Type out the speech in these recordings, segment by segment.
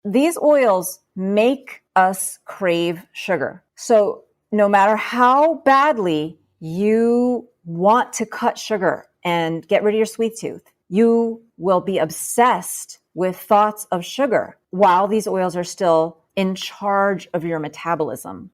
these oils make us crave sugar. So no matter how badly you want to cut sugar and get rid of your sweet tooth, you will be obsessed with thoughts of sugar while these oils are still in charge of your metabolism.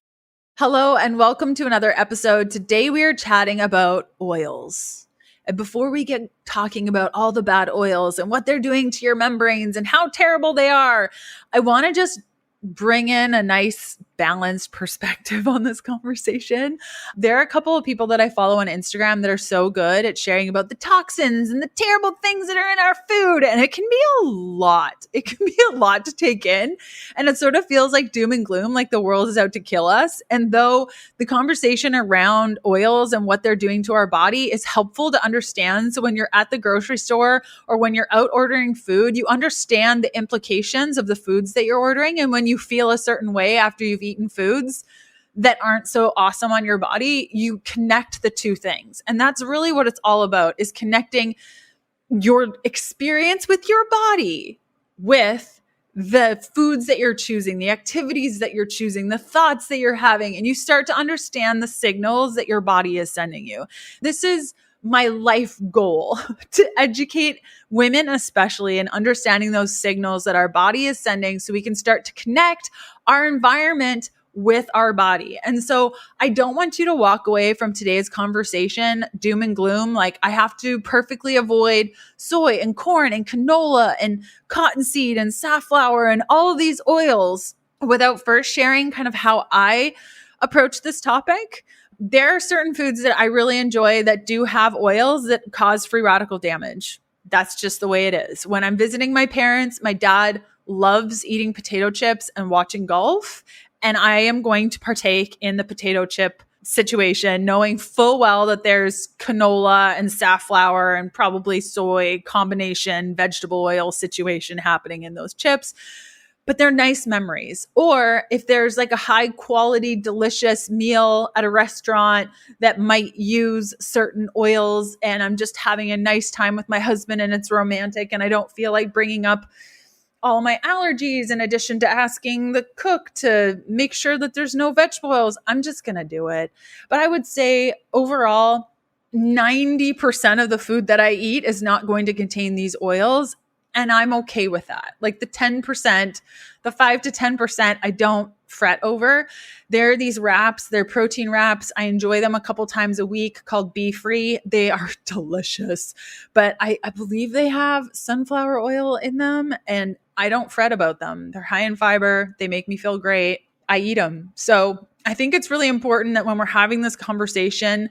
Hello and welcome to another episode. Today we are chatting about oils. And before we get talking about all the bad oils and what they're doing to your membranes and how terrible they are, I want to just bring in a nice balanced perspective on this conversation. There are a couple of people that I follow on Instagram that are so good at sharing about the toxins and the terrible things that are in our food. And it can be a lot. It can be a lot to take in. And it sort of feels like doom and gloom, like the world is out to kill us. And though the conversation around oils and what they're doing to our body is helpful to understand. So when you're at the grocery store or when you're out ordering food, you understand the implications of the foods that you're ordering. And when you feel a certain way after you've eaten foods that aren't so awesome on your body, you connect the two things. And that's really what it's all about, is connecting your experience with your body with the foods that you're choosing, the activities that you're choosing, the thoughts that you're having, and you start to understand the signals that your body is sending you. This is my life goal, to educate women, especially in understanding those signals that our body is sending so we can start to connect our environment with our body. And so I don't want you to walk away from today's conversation doom and gloom, like I have to perfectly avoid soy and corn and canola and cottonseed and safflower and all of these oils, without first sharing kind of how I approach this topic. There are certain foods that I really enjoy that do have oils that cause free radical damage. That's just the way it is. When I'm visiting my parents, my dad loves eating potato chips and watching golf. And I am going to partake in the potato chip situation, knowing full well that there's canola and safflower and probably soy combination vegetable oil situation happening in those chips. But they're nice memories. Or if there's like a high quality, delicious meal at a restaurant that might use certain oils and I'm just having a nice time with my husband and it's romantic and I don't feel like bringing up all my allergies in addition to asking the cook to make sure that there's no vegetable oils, I'm just going to do it. But I would say overall, 90% of the food that I eat is not going to contain these oils. And I'm okay with that. Like the 10%, the 5 to 10%, I don't fret over. There are these wraps, they're protein wraps. I enjoy them a couple times a week, called Be Free. They are delicious, but I believe they have sunflower oil in them and I don't fret about them. They're high in fiber. They make me feel great. I eat them. So I think it's really important that when we're having this conversation,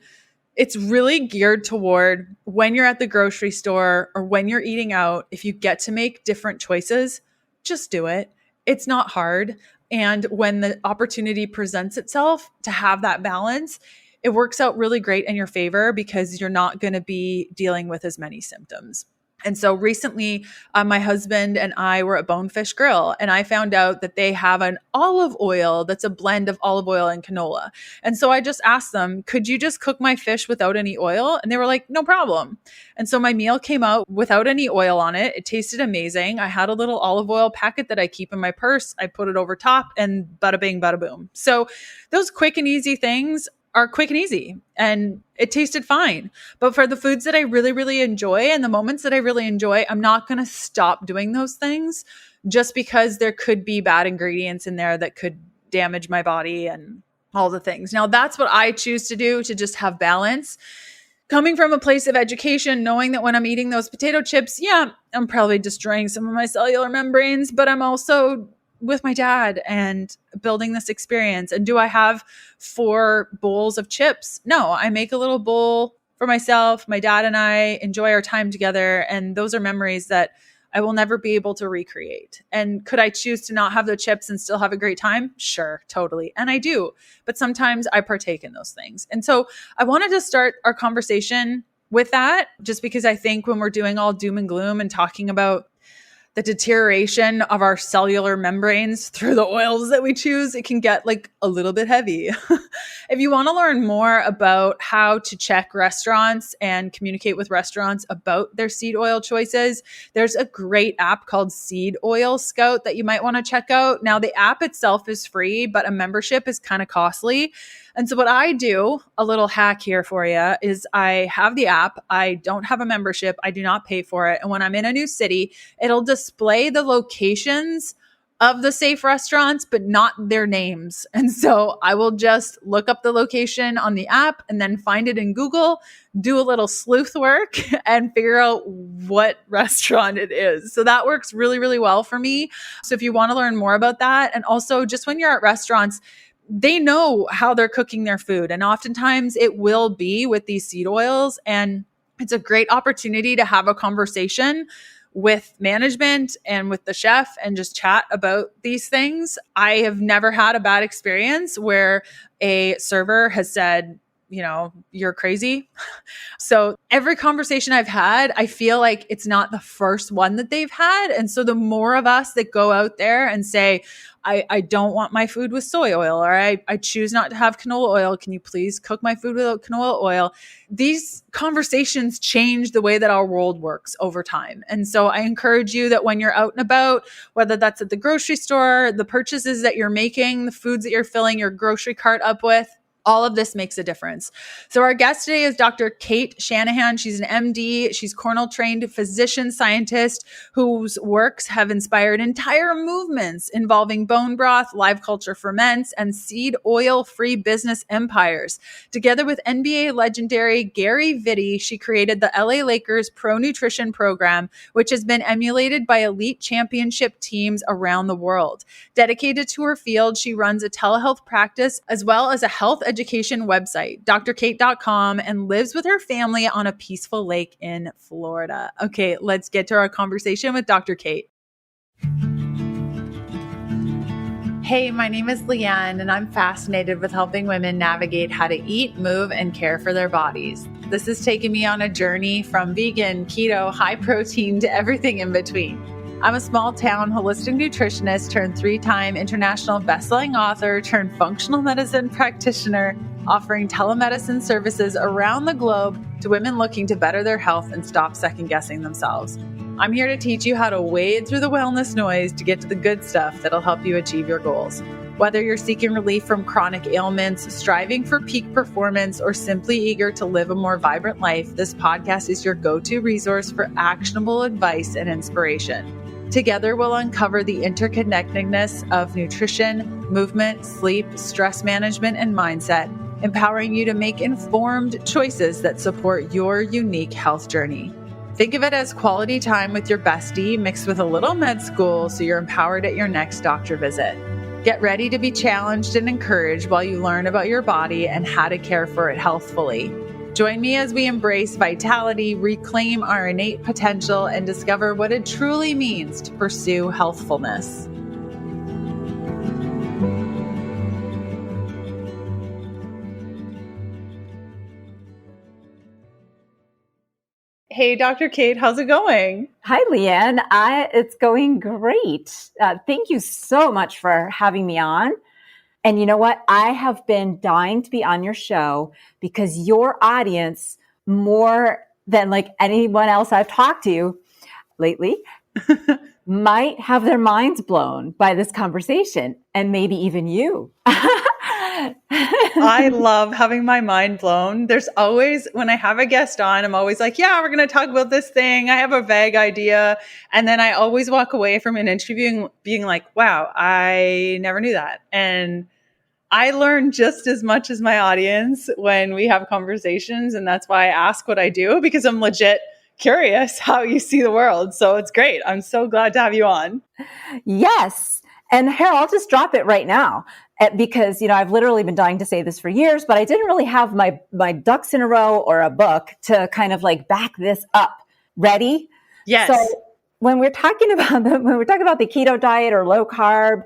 it's really geared toward when you're at the grocery store or when you're eating out, if you get to make different choices, just do it. It's not hard. And when the opportunity presents itself to have that balance, it works out really great in your favor because you're not going to be dealing with as many symptoms. And so recently, my husband and I were at Bonefish Grill, and I found out that they have an olive oil that's a blend of olive oil and canola. And so I just asked them, could you just cook my fish without any oil? And they were like, no problem. And so my meal came out without any oil on it. It tasted amazing. I had a little olive oil packet that I keep in my purse. I put it over top and bada bing, bada boom. So those quick and easy things are quick and easy and it tasted fine. But for the foods that I really, really enjoy and the moments that I really enjoy, I'm not going to stop doing those things just because there could be bad ingredients in there that could damage my body and all the things. Now, that's what I choose to do, to just have balance. Coming from a place of education, knowing that when I'm eating those potato chips, yeah, I'm probably destroying some of my cellular membranes, but I'm also with my dad and building this experience. And do I have 4 bowls of chips? No, I make a little bowl for myself. My dad and I enjoy our time together. And those are memories that I will never be able to recreate. And could I choose to not have the chips and still have a great time? Sure, totally. And I do. But sometimes I partake in those things. And so I wanted to start our conversation with that, just because I think when we're doing all doom and gloom and talking about the deterioration of our cellular membranes through the oils that we choose, it can get like a little bit heavy. If you want to learn more about how to check restaurants and communicate with restaurants about their seed oil choices, there's a great app called Seed Oil Scout that you might want to check out. Now, the app itself is free, but a membership is kind of costly. And so what I do, a little hack here for you, is I have the app. I don't have a membership. I do not pay for it. And when I'm in a new city, it'll display the locations of the safe restaurants, but not their names. And so I will just look up the location on the app and then find it in Google, do a little sleuth work and figure out what restaurant it is. So that works really, really well for me. So if you want to learn more about that, and also just when you're at restaurants, they know how they're cooking their food. And oftentimes it will be with these seed oils. And it's a great opportunity to have a conversation with management and with the chef and just chat about these things. I have never had a bad experience where a server has said, you know, you're crazy. So every conversation I've had, I feel like it's not the first one that they've had. And so the more of us that go out there and say, I don't want my food with soy oil, or I choose not to have canola oil. Can you please cook my food without canola oil? These conversations change the way that our world works over time. And so I encourage you that when you're out and about, whether that's at the grocery store, the purchases that you're making, the foods that you're filling your grocery cart up with, all of this makes a difference. So our guest today is Dr. Cate Shanahan. She's an MD. She's Cornell-trained physician scientist whose works have inspired entire movements involving bone broth, live culture ferments, and seed oil-free business empires. Together with NBA legendary Gary Vitti, she created the LA Lakers Pro Nutrition Program, which has been emulated by elite championship teams around the world. Dedicated to her field, she runs a telehealth practice as well as a health education website, drcate.com, and lives with her family on a peaceful lake in Florida. Okay, let's get to our conversation with Dr. Cate. Hey, my name is Leanne, and I'm fascinated with helping women navigate how to eat, move, and care for their bodies. This has taken me on a journey from vegan, keto, high protein to everything in between. I'm a small town holistic nutritionist turned 3-time international bestselling author turned functional medicine practitioner, offering telemedicine services around the globe to women looking to better their health and stop second guessing themselves. I'm here to teach you how to wade through the wellness noise to get to the good stuff that'll help you achieve your goals. Whether you're seeking relief from chronic ailments, striving for peak performance, or simply eager to live a more vibrant life, this podcast is your go-to resource for actionable advice and inspiration. Together, we'll uncover the interconnectedness of nutrition, movement, sleep, stress management, and mindset, empowering you to make informed choices that support your unique health journey. Think of it as quality time with your bestie mixed with a little med school so you're empowered at your next doctor visit. Get ready to be challenged and encouraged while you learn about your body and how to care for it healthfully. Join me as we embrace vitality, reclaim our innate potential, and discover what it truly means to pursue healthfulness. Hey, Dr. Cate, how's it going? Hi, Leanne. It's going great. Thank you so much for having me on. And you know what? I have been dying to be on your show because your audience, more than like anyone else I've talked to lately, might have their minds blown by this conversation, and maybe even you. I love having my mind blown. There's always, when I have a guest on, I'm always like, yeah, we're going to talk about this thing. I have a vague idea. And then I always walk away from an interview being like, wow, I never knew that. And I learn just as much as my audience when we have conversations. And that's why I ask what I do, because I'm legit curious how you see the world. So it's great. I'm so glad to have you on. Yes. And here, I'll just drop it right now because, I've literally been dying to say this for years, but I didn't really have my ducks in a row or a book to kind of like back this up. Ready? Yes. So when we're talking about the keto diet or low carb,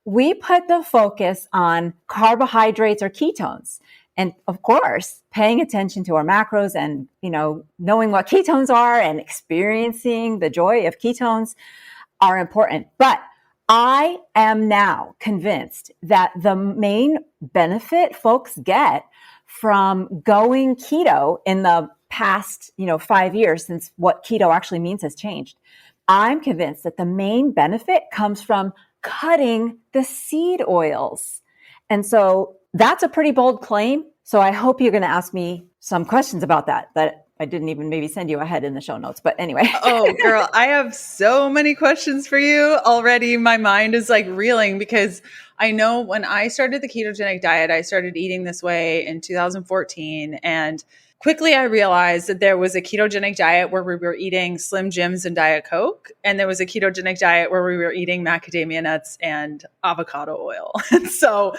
we put the focus on carbohydrates or ketones. And of course, paying attention to our macros and, knowing what ketones are and experiencing the joy of ketones. are important. But I am now convinced that the main benefit folks get from going keto in the past, 5 years, since what keto actually means has changed. I'm convinced that the main benefit comes from cutting the seed oils. And so that's a pretty bold claim. So I hope you're going to ask me some questions about that I didn't even maybe send you ahead in the show notes. But anyway. Oh, girl, I have so many questions for you already. My mind is like reeling because I know when I started the ketogenic diet, I started eating this way in 2014. And quickly I realized that there was a ketogenic diet where we were eating Slim Jims and Diet Coke. And there was a ketogenic diet where we were eating macadamia nuts and avocado oil. And so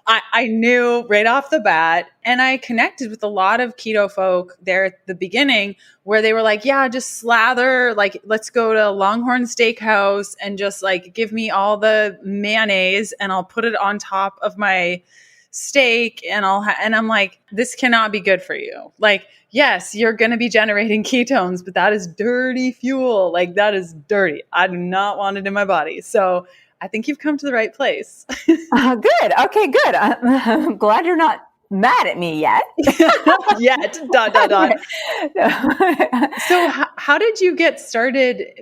I knew right off the bat, and I connected with a lot of keto folk there at the beginning where they were like, yeah, just slather, like, let's go to Longhorn Steakhouse and just like give me all the mayonnaise and I'll put it on top of my steak and and I'm like, this cannot be good for you. Like, yes, you're going to be generating ketones, but that is dirty fuel. Like, that is dirty. I do not want it in my body. So I think you've come to the right place. Good. Okay, good. I'm glad you're not mad at me yet. Yet. So how did you get started,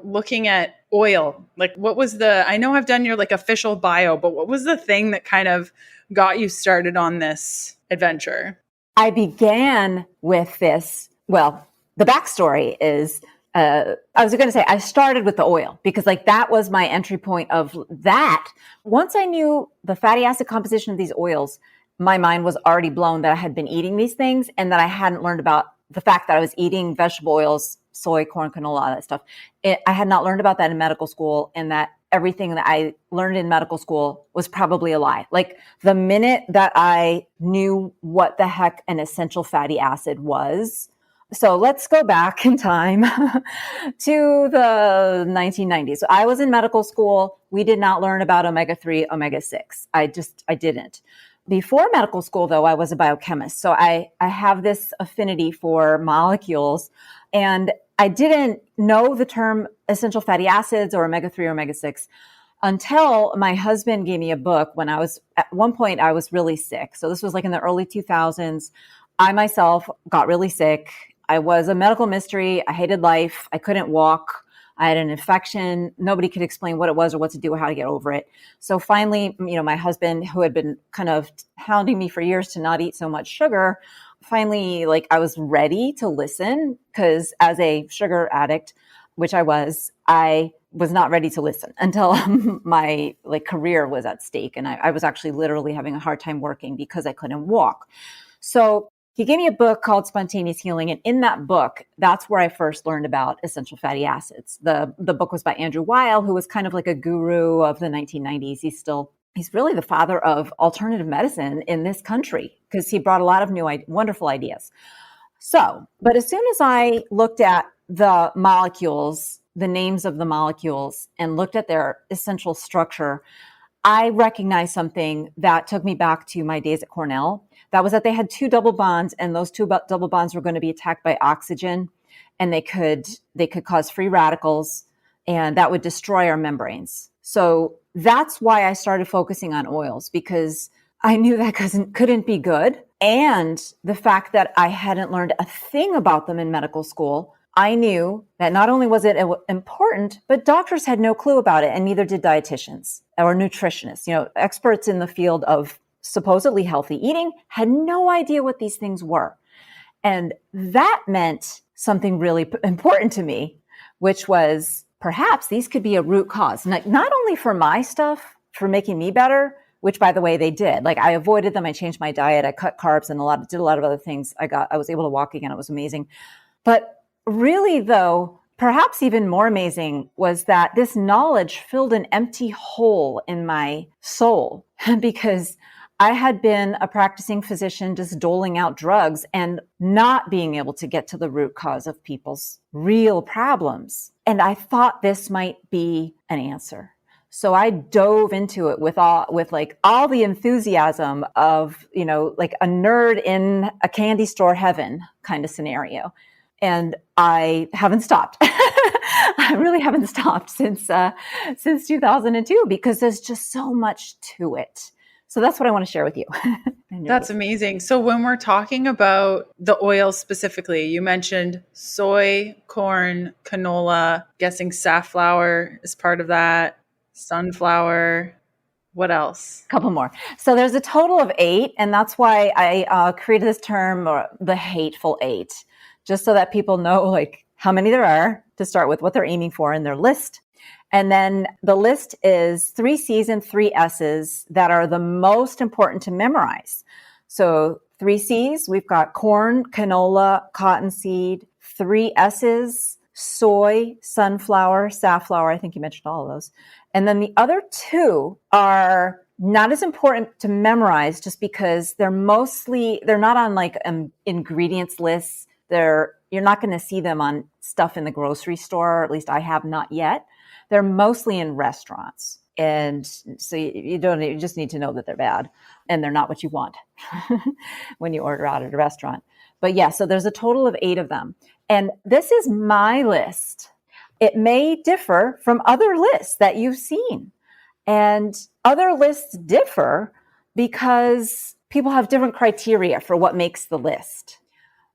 looking at oil? Like, what was I know I've done your like official bio, but what was the thing that kind of got you started on this adventure? I began with this. Well, the backstory is, I was going to say I started with the oil because like that was my entry point of that. Once I knew the fatty acid composition of these oils, my mind was already blown that I had been eating these things and that I hadn't learned about the fact that I was eating vegetable oils, soy, corn, canola, all that stuff. I had not learned about that in medical school, and that everything that I learned in medical school was probably a lie. Like the minute that I knew what the heck an essential fatty acid was. So let's go back in time to the 1990s. So I was in medical school. We did not learn about omega-3, omega-6. I didn't. Before medical school, though, I was a biochemist. So I have this affinity for molecules, and I didn't know the term essential fatty acids or omega-3 or omega-6 until my husband gave me a book when at one point I was really sick. So this was like in the early 2000s. I myself got really sick. I was a medical mystery. I hated life. I couldn't walk. I had an infection. Nobody could explain what it was or what to do or how to get over it. So finally, my husband, who had been kind of hounding me for years to not eat so much sugar, finally, like I was ready to listen, because as a sugar addict, which I was not ready to listen until my career was at stake. And I was actually literally having a hard time working because I couldn't walk. So he gave me a book called Spontaneous Healing. And in that book, that's where I first learned about essential fatty acids. The book was by Andrew Weil, who was kind of like a guru of the 1990s. He's really the father of alternative medicine in this country because he brought a lot of new, wonderful ideas. So, but as soon as I looked at the molecules, the names of the molecules, and looked at their essential structure, I recognized something that took me back to my days at Cornell. That was that they had two double bonds, and those two double bonds were going to be attacked by oxygen, and they could cause free radicals, and that would destroy our membranes. So that's why I started focusing on oils, because I knew that couldn't be good. And the fact that I hadn't learned a thing about them in medical school, I knew that not only was it important, but doctors had no clue about it, and neither did dietitians or nutritionists. Experts in the field of supposedly healthy eating had no idea what these things were. And that meant something really important to me, which was perhaps these could be a root cause, not only for my stuff, for making me better, which by the way, they did. Like I avoided them. I changed my diet. I cut carbs and did a lot of other things. I was able to walk again. It was amazing. But really though, perhaps even more amazing was that this knowledge filled an empty hole in my soul because I had been a practicing physician just doling out drugs and not being able to get to the root cause of people's real problems. And I thought this might be an answer. So I dove into it with all the enthusiasm of, like a nerd in a candy store heaven kind of scenario. And I haven't stopped. I really haven't stopped since 2002 because there's just so much to it. So that's what I want to share with you. That's amazing. So when we're talking about the oils specifically, you mentioned soy, corn, canola, guessing safflower is part of that, sunflower. What else? A couple more. So there's a total of 8, and that's why I created this term, the hateful 8, just so that people know like how many there are to start with, what they're aiming for in their list. And then the list is 3 C's and 3 S's that are the most important to memorize. So 3 C's, we've got corn, canola, cottonseed. 3 S's, soy, sunflower, safflower. I think you mentioned all of those. And then the other 2 are not as important to memorize just because they're not on like ingredients lists. You're not going to see them on stuff in the grocery store, or at least I have not yet. They're mostly in restaurants. And so you just need to know that they're bad and they're not what you want when you order out at a restaurant. But yeah, so there's a total of 8 of them. And this is my list. It may differ from other lists that you've seen. And other lists differ because people have different criteria for what makes the list.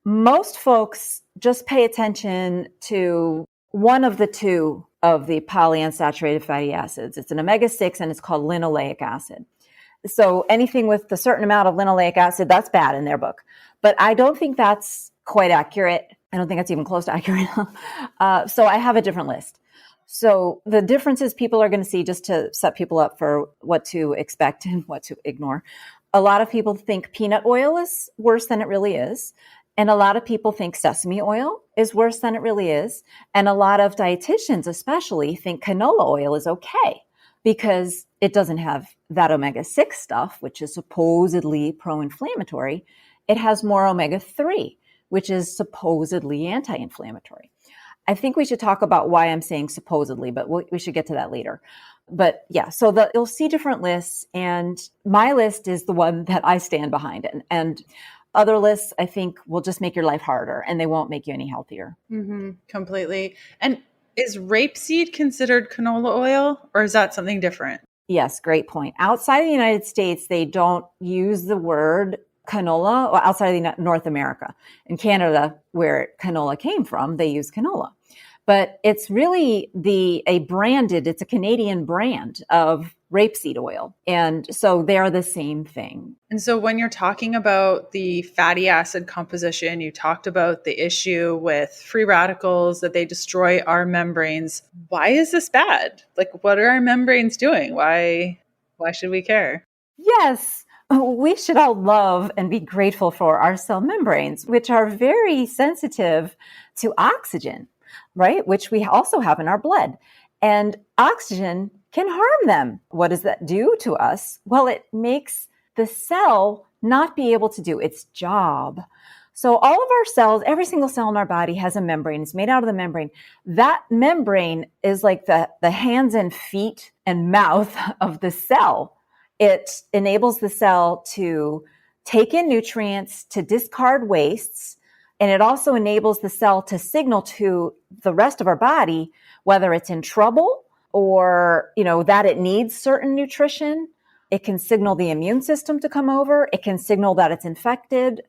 Most folks just pay attention to one of the 2 of the polyunsaturated fatty acids. It's an omega-6 and it's called linoleic acid. So anything with a certain amount of linoleic acid, that's bad in their book. But I don't think that's quite accurate. I don't think that's even close to accurate. So I have a different list. So the differences people are going to see, just to set people up for what to expect and what to ignore. A lot of people think peanut oil is worse than it really is. And a lot of people think sesame oil is worse than it really is. And a lot of dietitians especially think canola oil is okay because it doesn't have that omega-6 stuff, which is supposedly pro-inflammatory. It has more omega-3, which is supposedly anti-inflammatory. I think we should talk about why I'm saying supposedly, but we should get to that later. But yeah, so you'll see different lists, and my list is the one that I stand behind. And other lists, I think, will just make your life harder and they won't make you any healthier. Mm-hmm, completely. And is rapeseed considered canola oil, or is that something different? Yes, great point. Outside of the United States, they don't use the word canola, or outside of North America. In Canada, where canola came from, they use canola. But it's really it's a Canadian brand of rapeseed oil. And so they're the same thing. And so when you're talking about the fatty acid composition, you talked about the issue with free radicals, that they destroy our membranes. Why is this bad? Like, what are our membranes doing? Why should we care? Yes. We should all love and be grateful for our cell membranes, which are very sensitive to oxygen, right? Which we also have in our blood. And oxygen can harm them. What does that do to us? Well, it makes the cell not be able to do its job. So all of our cells, every single cell in our body has a membrane. It's made out of the membrane. That membrane is like the hands and feet and mouth of the cell. It enables the cell to take in nutrients, to discard wastes, and it also enables the cell to signal to the rest of our body whether it's in trouble or, that it needs certain nutrition. It can signal the immune system to come over. It can signal that it's infected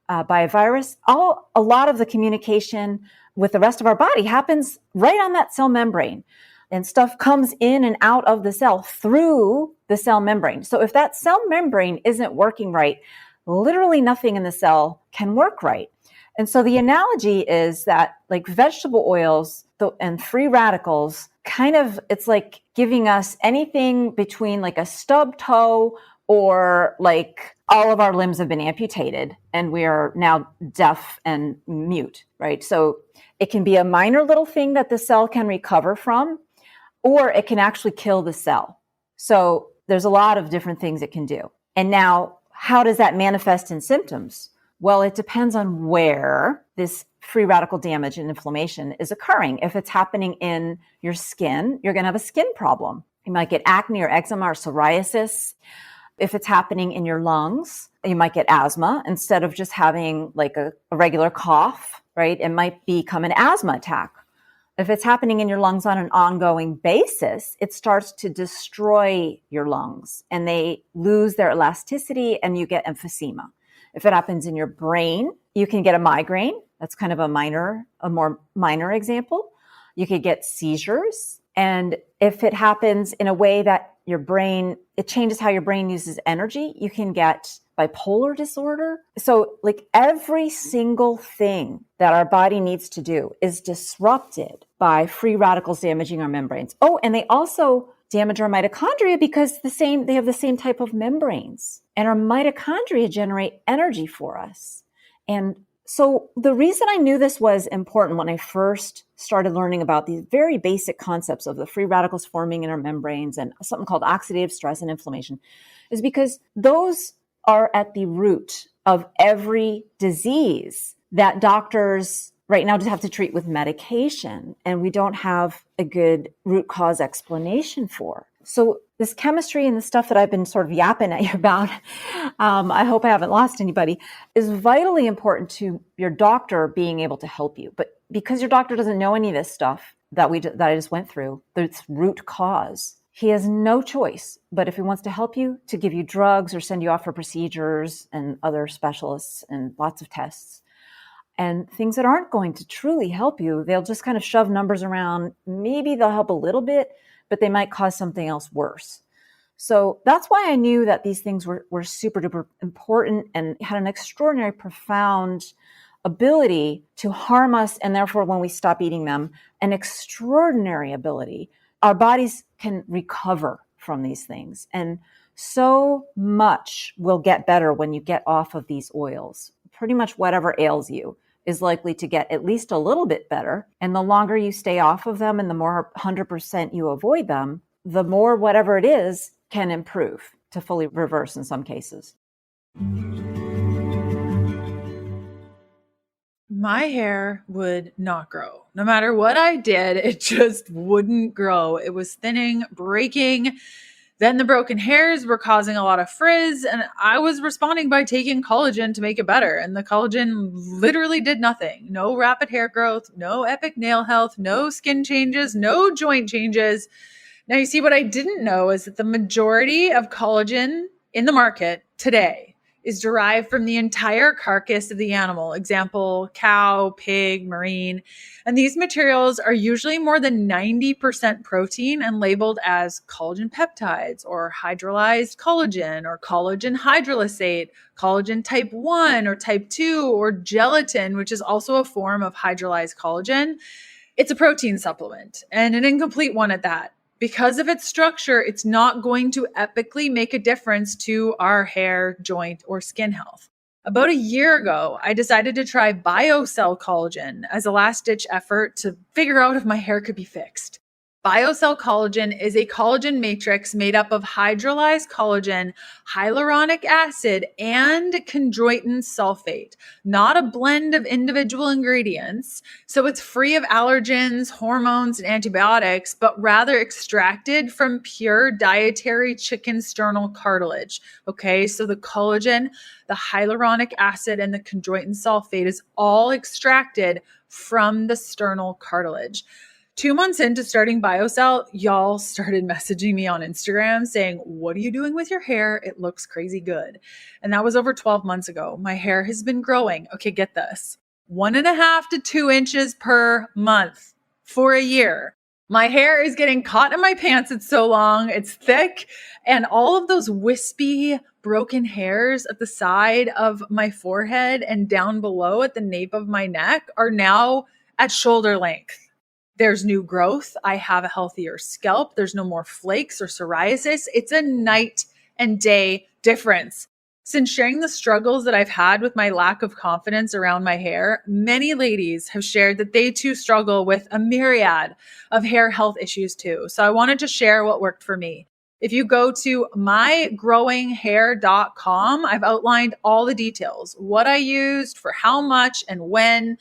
by a virus. A lot of the communication with the rest of our body happens right on that cell membrane. And stuff comes in and out of the cell through the cell membrane. So if that cell membrane isn't working right, literally nothing in the cell can work right. And so the analogy is that like vegetable oils and free radicals, it's like giving us anything between like a stub toe or like all of our limbs have been amputated and we are now deaf and mute, right? So it can be a minor little thing that the cell can recover from, or it can actually kill the cell. So there's a lot of different things it can do. And now, how does that manifest in symptoms? Well, it depends on where this free radical damage and inflammation is occurring. If it's happening in your skin, you're going to have a skin problem. You might get acne or eczema or psoriasis. If it's happening in your lungs, you might get asthma instead of just having like a regular cough. right? It might become an asthma attack. If it's happening in your lungs on an ongoing basis, it starts to destroy your lungs and they lose their elasticity and you get emphysema. If it happens in your brain, you can get a migraine. That's kind of a more minor example. You could get seizures. And if it happens in a way that your brain, it changes how your brain uses energy, you can get bipolar disorder. So like every single thing that our body needs to do is disrupted by free radicals damaging our membranes. Oh, and they also damage our mitochondria because they have the same type of membranes. And our mitochondria generate energy for us. And so the reason I knew this was important when I first started learning about these very basic concepts of the free radicals forming in our membranes and something called oxidative stress and inflammation is because those are at the root of every disease that doctors right now just have to treat with medication, and we don't have a good root cause explanation for. So this chemistry and the stuff that I've been sort of yapping at you about, I hope I haven't lost anybody, is vitally important to your doctor being able to help you. But because your doctor doesn't know any of this stuff that I just went through, that's root cause, he has no choice, but if he wants to help you, to give you drugs or send you off for procedures and other specialists and lots of tests. And things that aren't going to truly help you, they'll just kind of shove numbers around. Maybe they'll help a little bit, but they might cause something else worse. So that's why I knew that these things were super duper important and had an extraordinary, profound ability to harm us. And therefore, when we stop eating them, an extraordinary ability. Our bodies can recover from these things. And so much will get better when you get off of these oils. Pretty much whatever ails you is likely to get at least a little bit better. And the longer you stay off of them and the more 100% you avoid them, the more whatever it is can improve to fully reverse in some cases. My hair would not grow. No matter what I did, it just wouldn't grow. It was thinning, breaking. Then the broken hairs were causing a lot of frizz, and I was responding by taking collagen to make it better. And the collagen literally did nothing. No rapid hair growth, no epic nail health, no skin changes, no joint changes. Now, you see, what I didn't know is that the majority of collagen in the market today is derived from the entire carcass of the animal. Example, cow, pig, marine. And these materials are usually more than 90% protein and labeled as collagen peptides or hydrolyzed collagen or collagen hydrolysate, collagen type 1 or type 2 or gelatin, which is also a form of hydrolyzed collagen. It's a protein supplement and an incomplete one at that. Because of its structure, it's not going to epically make a difference to our hair, joint, or skin health. About a year ago, I decided to try BioCell collagen as a last-ditch effort to figure out if my hair could be fixed. BioCell collagen is a collagen matrix made up of hydrolyzed collagen, hyaluronic acid, and chondroitin sulfate, not a blend of individual ingredients. So it's free of allergens, hormones, and antibiotics, but rather extracted from pure dietary chicken sternal cartilage. Okay, so the collagen, the hyaluronic acid, and the chondroitin sulfate is all extracted from the sternal cartilage. 2 months into starting BioCell, y'all started messaging me on Instagram saying, "What are you doing with your hair? It looks crazy good." And that was over 12 months ago. My hair has been growing. Okay, get this. 1.5 to 2 inches per month for a year. My hair is getting caught in my pants. It's so long. It's thick. And all of those wispy, broken hairs at the side of my forehead and down below at the nape of my neck are now at shoulder length. There's new growth. I have a healthier scalp. There's no more flakes or psoriasis. It's a night and day difference. Since sharing the struggles that I've had with my lack of confidence around my hair, many ladies have shared that they too struggle with a myriad of hair health issues too. So I wanted to share what worked for me. If you go to mygrowinghair.com, I've outlined all the details, what I used, for how much and when.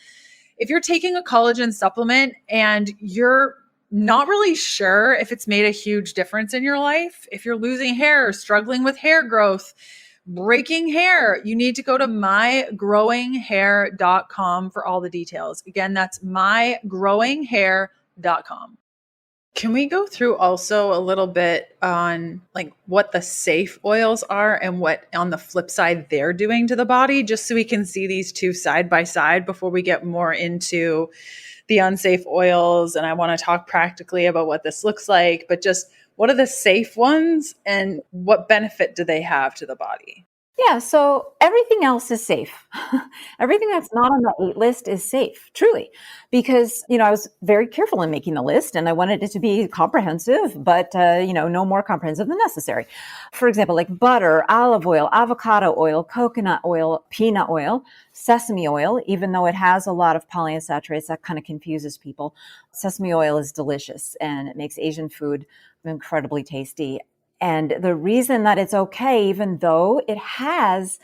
If you're taking a collagen supplement and you're not really sure if it's made a huge difference in your life, if you're losing hair or struggling with hair growth, breaking hair, you need to go to mygrowinghair.com for all the details. Again, that's mygrowinghair.com. Can we go through also a little bit on like what the safe oils are and what on the flip side they're doing to the body, just so we can see these two side by side before we get more into the unsafe oils? And I want to talk practically about what this looks like, but just what are the safe ones and what benefit do they have to the body? Yeah, so everything else is safe. Everything that's not on the 8 list is safe, truly, because, I was very careful in making the list and I wanted it to be comprehensive, but, no more comprehensive than necessary. For example, like butter, olive oil, avocado oil, coconut oil, peanut oil, sesame oil, even though it has a lot of polyunsaturates, that kind of confuses people. Sesame oil is delicious and it makes Asian food incredibly tasty. And the reason that it's okay, even though it has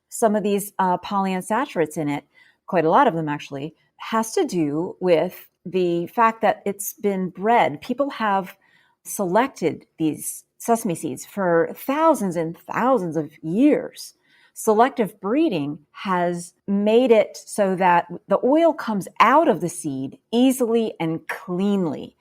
some of these polyunsaturates in it, quite a lot of them actually, has to do with the fact that it's been bred. People have selected these sesame seeds for thousands and thousands of years. Selective breeding has made it so that the oil comes out of the seed easily and cleanly.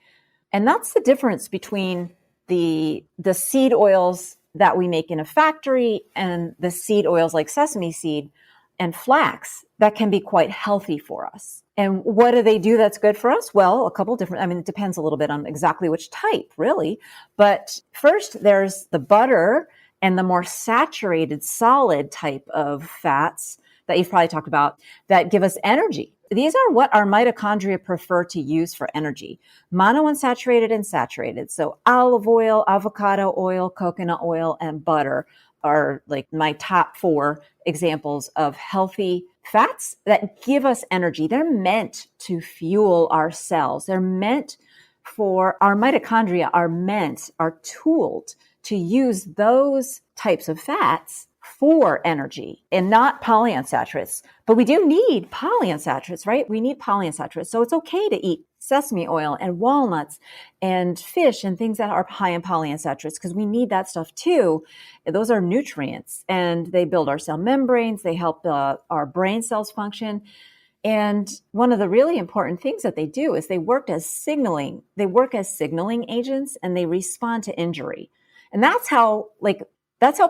And that's the difference between the seed oils that we make in a factory and the seed oils like sesame seed and flax that can be quite healthy for us. And what do they do that's good for us? Well, a couple different, it depends a little bit on exactly which type, really. But first, there's the butter and the more saturated, solid type of fats that you've probably talked about that give us energy. These are what our mitochondria prefer to use for energy: monounsaturated and saturated. So olive oil, avocado oil, coconut oil, and butter are like my top 4 examples of healthy fats that give us energy. They're meant to fuel our cells. They're meant for our mitochondria, are tooled to use those types of fats for energy and not polyunsaturates. But we do need polyunsaturates, right? We need polyunsaturates. So it's okay to eat sesame oil and walnuts and fish and things that are high in polyunsaturates because we need that stuff too. Those are nutrients and they build our cell membranes. They help our brain cells function. And one of the really important things that they do is they work as signaling agents and they respond to injury. And that's how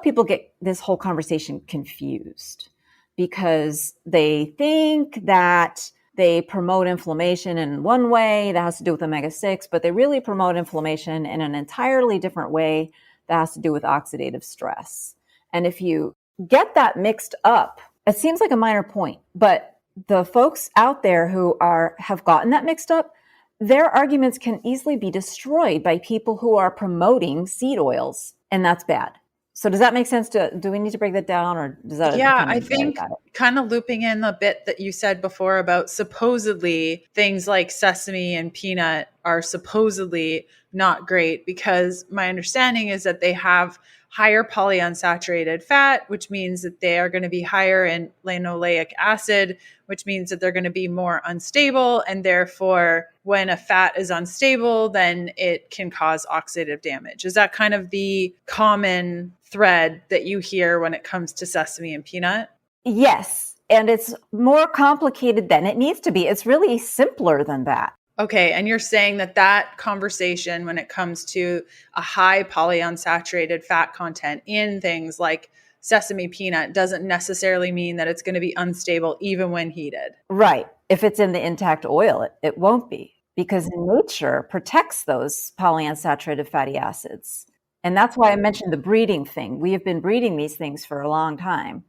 people get this whole conversation confused, because they think that they promote inflammation in one way that has to do with omega-6, but they really promote inflammation in an entirely different way that has to do with oxidative stress. And if you get that mixed up, it seems like a minor point, but the folks out there who have gotten that mixed up, their arguments can easily be destroyed by people who are promoting seed oils, and that's bad. So does that make sense? Do we need to break that down, or does that? Yeah, I think kind of looping in the bit that you said before about supposedly things like sesame and peanut are supposedly not great, because my understanding is that they have higher polyunsaturated fat, which means that they are going to be higher in linoleic acid, which means that they're going to be more unstable. And therefore, when a fat is unstable, then it can cause oxidative damage. Is that kind of the common thread that you hear when it comes to sesame and peanut? Yes. And it's more complicated than it needs to be. It's really simpler than that. Okay. And you're saying that conversation, when it comes to a high polyunsaturated fat content in things like sesame peanut, doesn't necessarily mean that it's going to be unstable even when heated. Right. If it's in the intact oil, it won't be, because nature protects those polyunsaturated fatty acids. And that's why I mentioned the breeding thing. We have been breeding these things for a long time,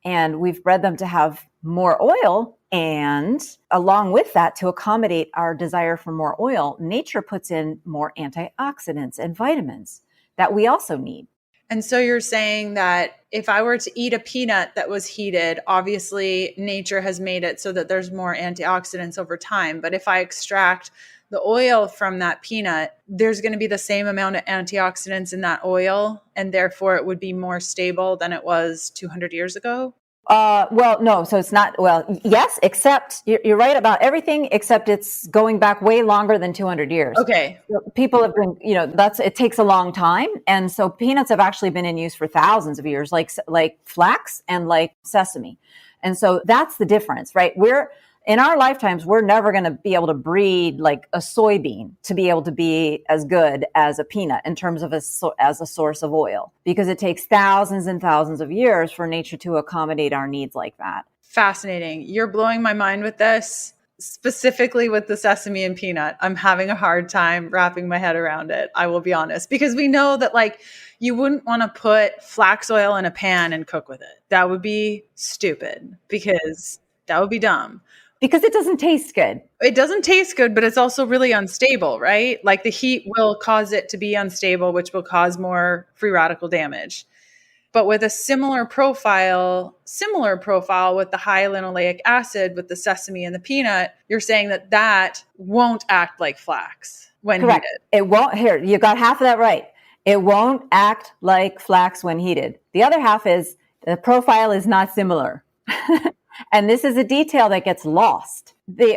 and we've bred them to have more oil. And along with that, to accommodate our desire for more oil, nature puts in more antioxidants and vitamins that we also need. And so you're saying that if I were to eat a peanut that was heated, obviously nature has made it so that there's more antioxidants over time. But if I extract the oil from that peanut, there's going to be the same amount of antioxidants in that oil, and therefore it would be more stable than it was 200 years ago? Well, no, so it's not, well, yes, except you're right about everything, except it's going back way longer than 200 years. Okay. So people have been, it takes a long time. And so peanuts have actually been in use for thousands of years, like flax and like sesame. And so that's the difference, right? In our lifetimes, we're never going to be able to breed like a soybean to be able to be as good as a peanut in terms of as a source of oil, because it takes thousands and thousands of years for nature to accommodate our needs like that. Fascinating. You're blowing my mind with this, specifically with the sesame and peanut. I'm having a hard time wrapping my head around it. I will be honest, because we know that like you wouldn't want to put flax oil in a pan and cook with it. That would be stupid, because that would be dumb. Because it doesn't taste good. It doesn't taste good, but it's also really unstable, right? Like the heat will cause it to be unstable, which will cause more free radical damage. But with a similar profile with the high linoleic acid, with the sesame and the peanut, you're saying that won't act like flax when Correct. heated. It won't. Here, you got half of that right. It won't act like flax when heated. The other half is the profile is not similar. And this is a detail that gets lost. The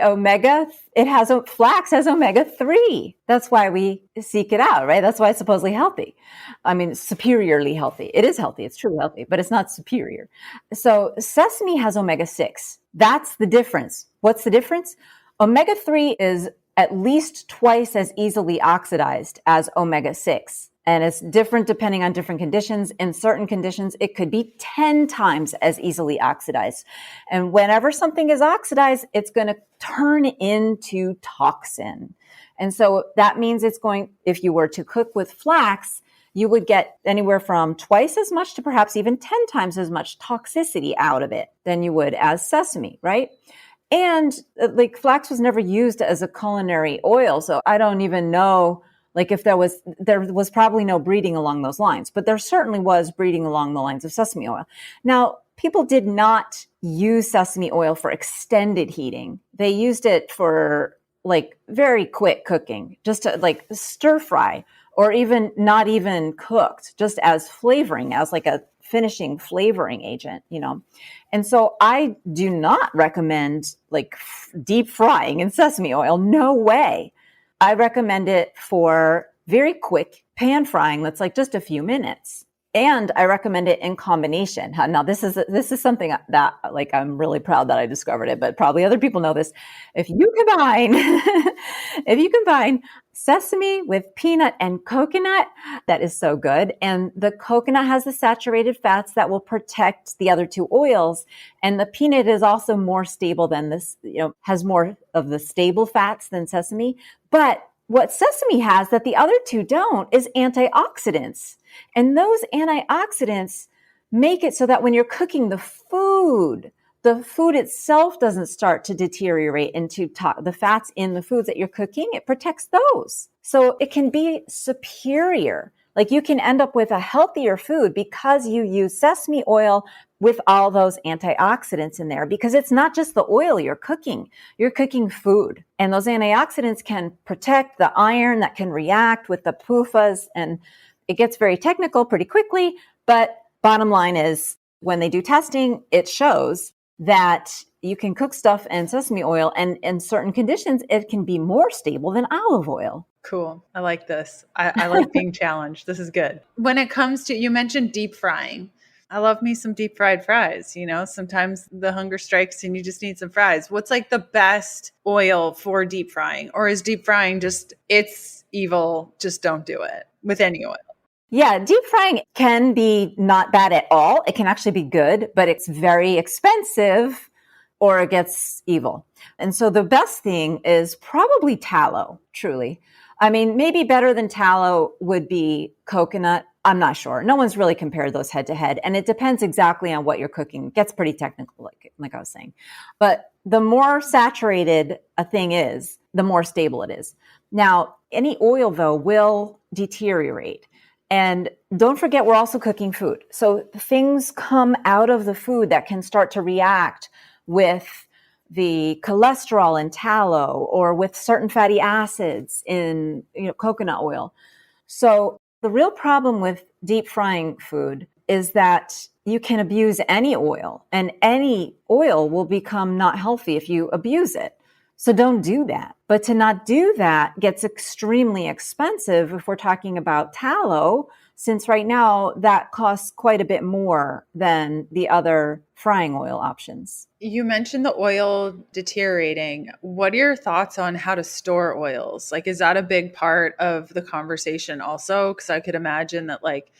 flax has omega-3. That's why we seek it out, right? That's why it's supposedly healthy. I mean, superiorly healthy. It is healthy. It's truly healthy, but it's not superior. So sesame has omega-6. That's the difference. What's the difference? Omega-3 is at least twice as easily oxidized as omega-6. And it's different depending on different conditions. In certain conditions, it could be 10 times as easily oxidized. And whenever something is oxidized, it's going to turn into toxin. And so that means if you were to cook with flax, you would get anywhere from twice as much to perhaps even 10 times as much toxicity out of it than you would as sesame, right? And like flax was never used as a culinary oil. So I don't even know like if there was probably no breeding along those lines, but there certainly was breeding along the lines of sesame oil. Now, people did not use sesame oil for extended heating. They used it for like very quick cooking, just to like stir fry, or even not even cooked, just as flavoring, as like a finishing flavoring agent, And so I do not recommend like deep frying in sesame oil. No way. I recommend it for very quick pan frying that's like just a few minutes. And I recommend it in combination. Now, this is something that like I'm really proud that I discovered it, but probably other people know this. If you combine sesame with peanut and coconut, that is so good. And the coconut has the saturated fats that will protect the other two oils. And the peanut is also more stable than this, has more of the stable fats than sesame. But what sesame has that the other two don't is antioxidants. And those antioxidants make it so that when you're cooking the food itself doesn't start to deteriorate into the fats in the foods that you're cooking. It protects those. So it can be superior. Like you can end up with a healthier food because you use sesame oil with all those antioxidants in there, because it's not just the oil you're cooking food. And those antioxidants can protect the iron that can react with the PUFAs. And it gets very technical pretty quickly. But bottom line is when they do testing, it shows that you can cook stuff in sesame oil, and in certain conditions, it can be more stable than olive oil. Cool. I like this. I like being challenged. This is good. When it comes to, you mentioned deep frying. I love me some deep fried fries. Sometimes the hunger strikes and you just need some fries. What's like the best oil for deep frying? Or is deep frying it's evil, just don't do it with any oil? Yeah, deep frying can be not bad at all. It can actually be good, but it's very expensive or it gets evil. And so the best thing is probably tallow, truly. I mean, maybe better than tallow would be coconut. I'm not sure. No one's really compared those head to head. And it depends exactly on what you're cooking. It gets pretty technical, like I was saying. But the more saturated a thing is, the more stable it is. Now, any oil, though, will deteriorate. And don't forget, we're also cooking food. So things come out of the food that can start to react with the cholesterol in tallow or with certain fatty acids in coconut oil. So the real problem with deep frying food is that you can abuse any oil, and any oil will become not healthy if you abuse it. So don't do that. But to not do that gets extremely expensive if we're talking about tallow, since right now that costs quite a bit more than the other frying oil options. You mentioned the oil deteriorating. What are your thoughts on how to store oils? Like, is that a big part of the conversation also? Because I could imagine that like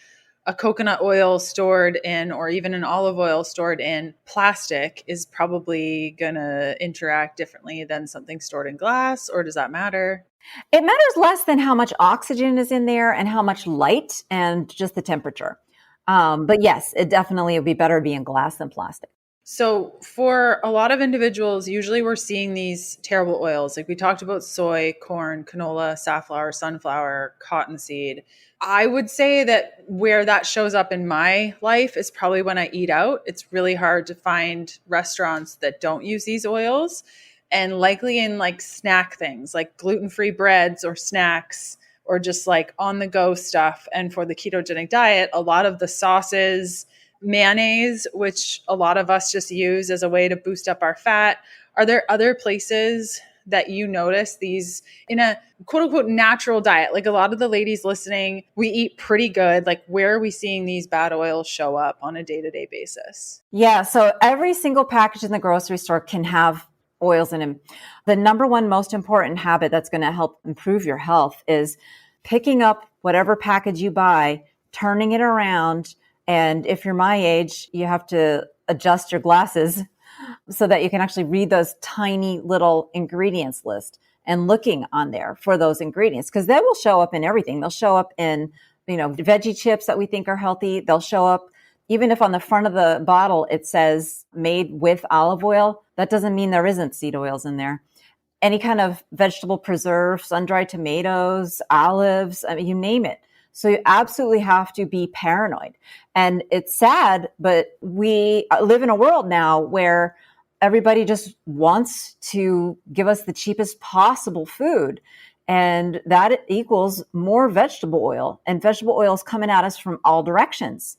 a coconut oil stored in, or even an olive oil stored in plastic is probably going to interact differently than something stored in glass, or does that matter? It matters less than how much oxygen is in there and how much light and just the temperature. But yes, it definitely would be better to be in glass than plastic. So for a lot of individuals, usually we're seeing these terrible oils. Like we talked about soy, corn, canola, safflower, sunflower, cottonseed. I would say that where that shows up in my life is probably when I eat out. It's really hard to find restaurants that don't use these oils, and likely in like snack things like gluten-free breads or snacks or just like on the go stuff. And for the ketogenic diet, a lot of the sauces, mayonnaise, which a lot of us just use as a way to boost up our fat. Are there other places that you notice these in a quote unquote natural diet? Like a lot of the ladies listening, we eat pretty good. Like where are we seeing these bad oils show up on a day-to-day basis? Yeah, so every single package in the grocery store can have oils in them. The number one most important habit that's going to help improve your health is picking up whatever package you buy, turning it around, and if you're my age, you have to adjust your glasses so that you can actually read those tiny little ingredients list and looking on there for those ingredients, because they will show up in everything. They'll show up in, veggie chips that we think are healthy. They'll show up even if on the front of the bottle it says made with olive oil. That doesn't mean there isn't seed oils in there. Any kind of vegetable preserve, sun-dried tomatoes, olives, I mean, you name it. So you absolutely have to be paranoid. And it's sad, but we live in a world now where everybody just wants to give us the cheapest possible food. And that equals more vegetable oil. And vegetable oil is coming at us from all directions.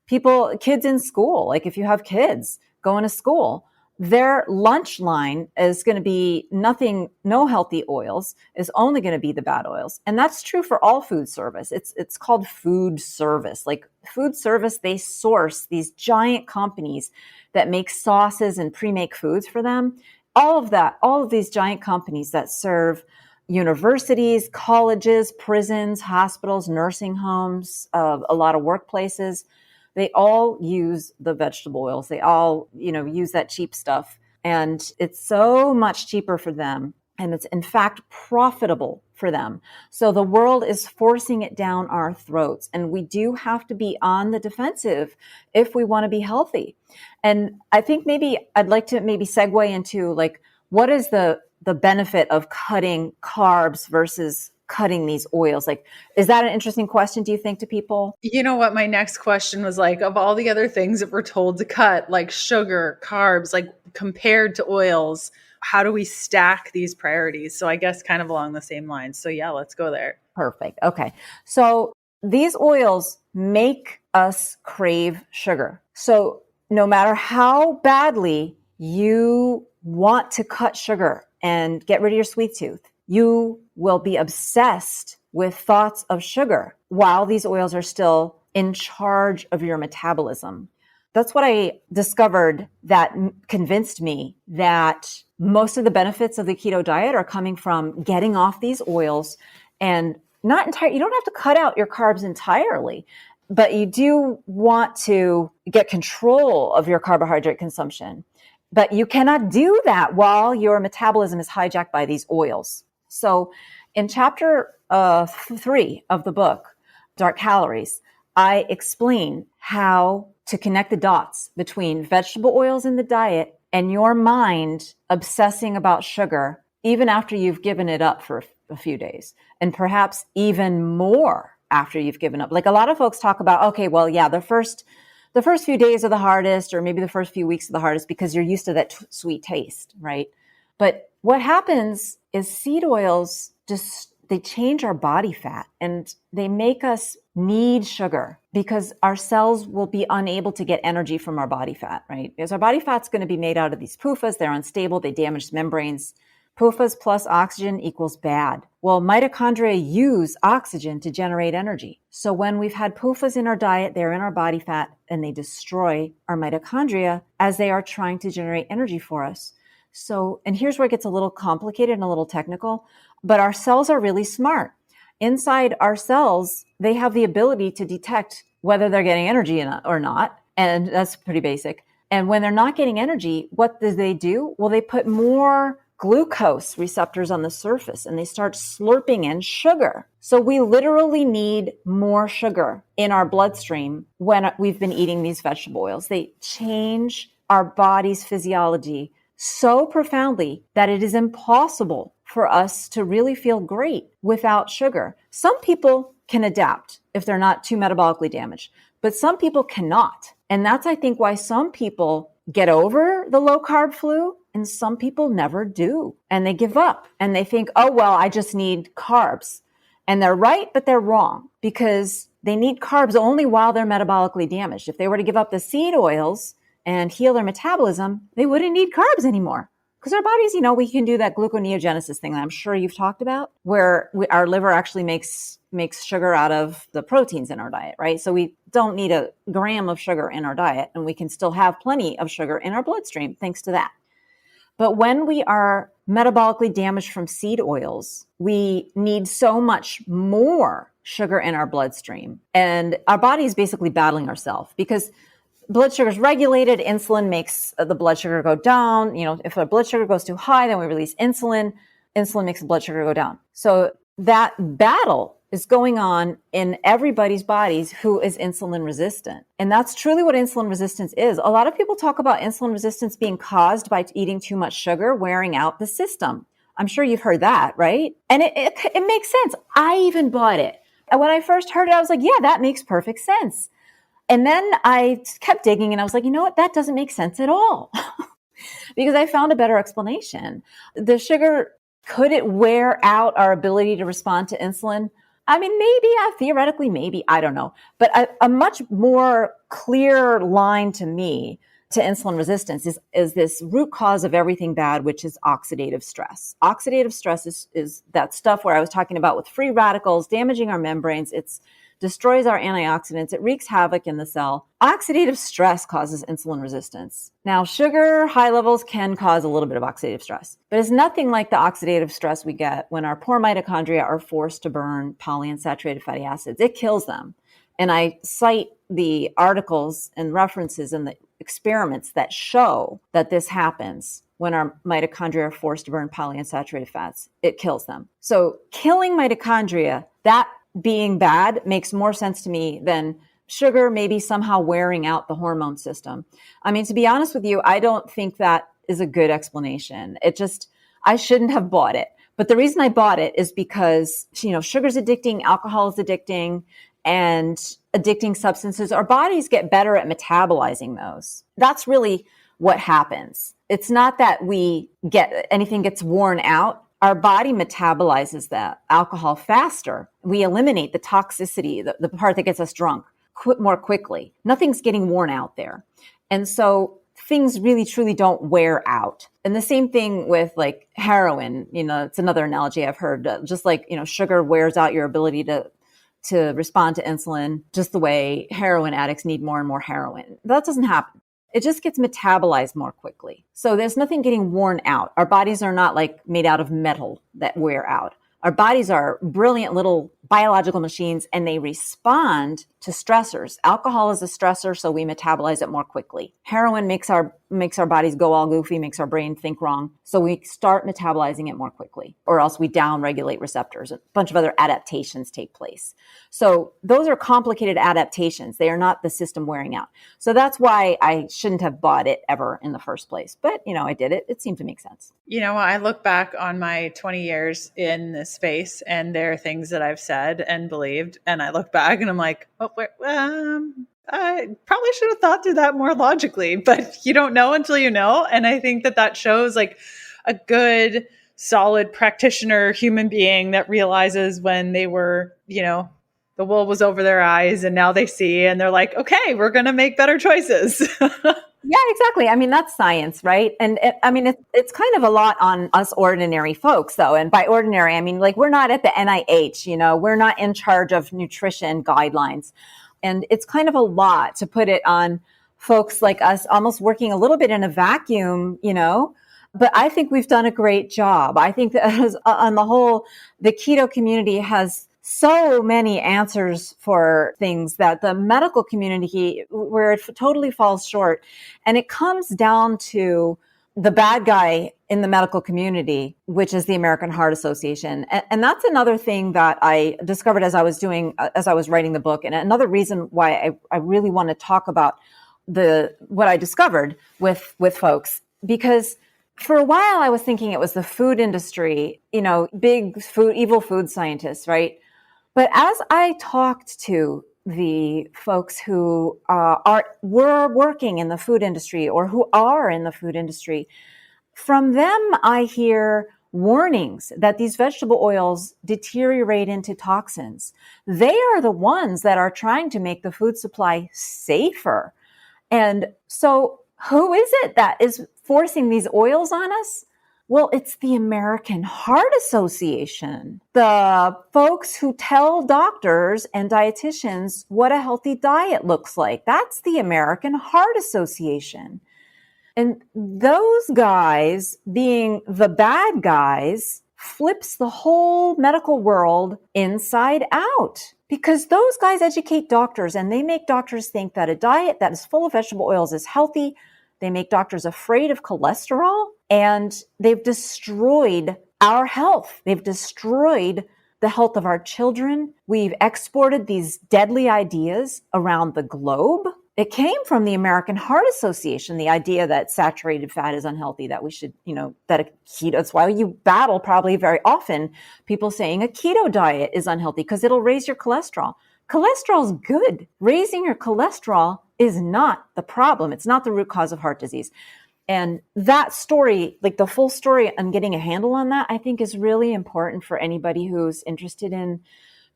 Kids in school, like if you have kids going to school, their lunch line is going to be no healthy oils, is only going to be the bad oils. And that's true for all food service. It's called food service. Like food service, they source these giant companies that make sauces and pre-make foods for them. All of these giant companies that serve universities, colleges, prisons, hospitals, nursing homes, a lot of workplaces, they all use the vegetable oils. They all, use that cheap stuff. And it's so much cheaper for them. And it's in fact profitable for them. So the world is forcing it down our throats. And we do have to be on the defensive if we want to be healthy. And I think maybe I'd like to segue into like, what is the benefit of cutting carbs versus cutting these oils? Like, is that an interesting question, do you think, to people? You know what? My next question was like, of all the other things that we're told to cut, like sugar, carbs, like compared to oils, how do we stack these priorities? So I guess kind of along the same lines. So yeah, let's go there. Perfect. Okay. So these oils make us crave sugar. So no matter how badly you want to cut sugar and get rid of your sweet tooth, you will be obsessed with thoughts of sugar while these oils are still in charge of your metabolism. That's what I discovered that convinced me that most of the benefits of the keto diet are coming from getting off these oils, and you don't have to cut out your carbs entirely, but you do want to get control of your carbohydrate consumption. But you cannot do that while your metabolism is hijacked by these oils. So in chapter 3 of the book, Dark Calories, I explain how to connect the dots between vegetable oils in the diet and your mind obsessing about sugar, even after you've given it up for a few days, and perhaps even more after you've given up. Like a lot of folks talk about, okay, well, yeah, the first few days are the hardest, or maybe the first few weeks are the hardest because you're used to that sweet taste, right? But what happens is seed oils they change our body fat, and they make us need sugar because our cells will be unable to get energy from our body fat, right? Because our body fat's going to be made out of these PUFAs. They're unstable. They damage membranes. PUFAs plus oxygen equals bad. Well, mitochondria use oxygen to generate energy. So when we've had PUFAs in our diet, they're in our body fat and they destroy our mitochondria as they are trying to generate energy for us. So, and here's where it gets a little complicated and a little technical, but our cells are really smart. Inside our cells, they have the ability to detect whether they're getting energy or not. And that's pretty basic. And when they're not getting energy, what do they do? Well, they put more glucose receptors on the surface and they start slurping in sugar. So we literally need more sugar in our bloodstream when we've been eating these vegetable oils. They change our body's physiology so profoundly that it is impossible for us to really feel great without sugar. Some people can adapt if they're not too metabolically damaged, but some people cannot. And that's, I think, why some people get over the low carb flu and some people never do. And they give up and they think, oh, well, I just need carbs. And they're right, but they're wrong because they need carbs only while they're metabolically damaged. If they were to give up the seed oils and heal their metabolism, they wouldn't need carbs anymore. Because our bodies, we can do that gluconeogenesis thing that I'm sure you've talked about, where our liver actually makes sugar out of the proteins in our diet, right? So we don't need a gram of sugar in our diet, and we can still have plenty of sugar in our bloodstream thanks to that. But when we are metabolically damaged from seed oils, we need so much more sugar in our bloodstream. And our body is basically battling ourselves because blood sugar is regulated. Insulin makes the blood sugar go down. If our blood sugar goes too high, then we release insulin. Insulin makes the blood sugar go down. So that battle is going on in everybody's bodies who is insulin resistant. And that's truly what insulin resistance is. A lot of people talk about insulin resistance being caused by eating too much sugar, wearing out the system. I'm sure you've heard that, right? And it makes sense. I even bought it. And when I first heard it, I was like, yeah, that makes perfect sense. And then I kept digging and I was like, you know what? That doesn't make sense at all because I found a better explanation. The sugar, could it wear out our ability to respond to insulin? I mean, maybe, theoretically, maybe, I don't know. But a much more clear line to me to insulin resistance is this root cause of everything bad, which is oxidative stress. Oxidative stress is that stuff where I was talking about with free radicals damaging our membranes. It's destroys our antioxidants. It wreaks havoc in the cell. Oxidative stress causes insulin resistance. Now, sugar high levels can cause a little bit of oxidative stress, but it's nothing like the oxidative stress we get when our poor mitochondria are forced to burn polyunsaturated fatty acids. It kills them. And I cite the articles and references and the experiments that show that this happens when our mitochondria are forced to burn polyunsaturated fats. It kills them. So killing mitochondria, that being bad, makes more sense to me than sugar maybe somehow wearing out the hormone system. I mean, to be honest with you, I don't think that is a good explanation. I shouldn't have bought it. But the reason I bought it is because, sugar's addicting, alcohol is addicting, and addicting substances, our bodies get better at metabolizing those. That's really what happens. It's not that anything gets worn out. Our body metabolizes that alcohol faster. We eliminate the toxicity, the part that gets us drunk, more quickly. Nothing's getting worn out there. And so things really, truly don't wear out. And the same thing with like heroin, it's another analogy I've heard, just like, sugar wears out your ability to respond to insulin, just the way heroin addicts need more and more heroin. That doesn't happen. It just gets metabolized more quickly. So there's nothing getting worn out. Our bodies are not like made out of metal that wear out. Our bodies are brilliant little biological machines and they respond to stressors. Alcohol is a stressor, so we metabolize it more quickly. Heroin makes our bodies go all goofy, makes our brain think wrong. So we start metabolizing it more quickly, or else we downregulate receptors. A bunch of other adaptations take place. So those are complicated adaptations. They are not the system wearing out. So that's why I shouldn't have bought it ever in the first place. But, I did it. It seemed to make sense. I look back on my 20 years in this space and there are things that I've said and believed. And I look back and I'm like, I probably should have thought through that more logically, but you don't know until you know. And I think that shows like a good, solid practitioner, human being that realizes when they were, the wool was over their eyes and now they see and they're like, okay, we're going to make better choices. Yeah, exactly. I mean, that's science, right? And it's kind of a lot on us ordinary folks, though. And by ordinary, I mean, like, we're not at the NIH, we're not in charge of nutrition guidelines. And it's kind of a lot to put it on folks like us, almost working a little bit in a vacuum, But I think we've done a great job. I think that on the whole, the keto community has so many answers for things that the medical community, where it totally falls short. And it comes down to the bad guy in the medical community, which is the American Heart Association. And that's another thing that I discovered as I was writing the book. And another reason why I really want to talk about what I discovered with folks, because for a while I was thinking it was the food industry, big evil food scientists, right? But as I talked to the folks who were working in the food industry or who are in the food industry, from them I hear warnings that these vegetable oils deteriorate into toxins. They are the ones that are trying to make the food supply safer. And so who is it that is forcing these oils on us? Well, it's the American Heart Association, the folks who tell doctors and dietitians what a healthy diet looks like. That's the American Heart Association. And those guys, being the bad guys, flips the whole medical world inside out. Because those guys educate doctors and they make doctors think that a diet that is full of vegetable oils is healthy. They make doctors afraid of cholesterol, and they've destroyed our health. They've destroyed the health of our children. We've exported these deadly ideas around the globe. It came from the American Heart Association, the idea that saturated fat is unhealthy, that we should, that a keto, that's why you battle probably very often people saying a keto diet is unhealthy because it'll raise your cholesterol. Cholesterol is good. Raising your cholesterol is not the problem. It's not the root cause of heart disease. And that story, like the full story on getting a handle on that, I think is really important for anybody who's interested in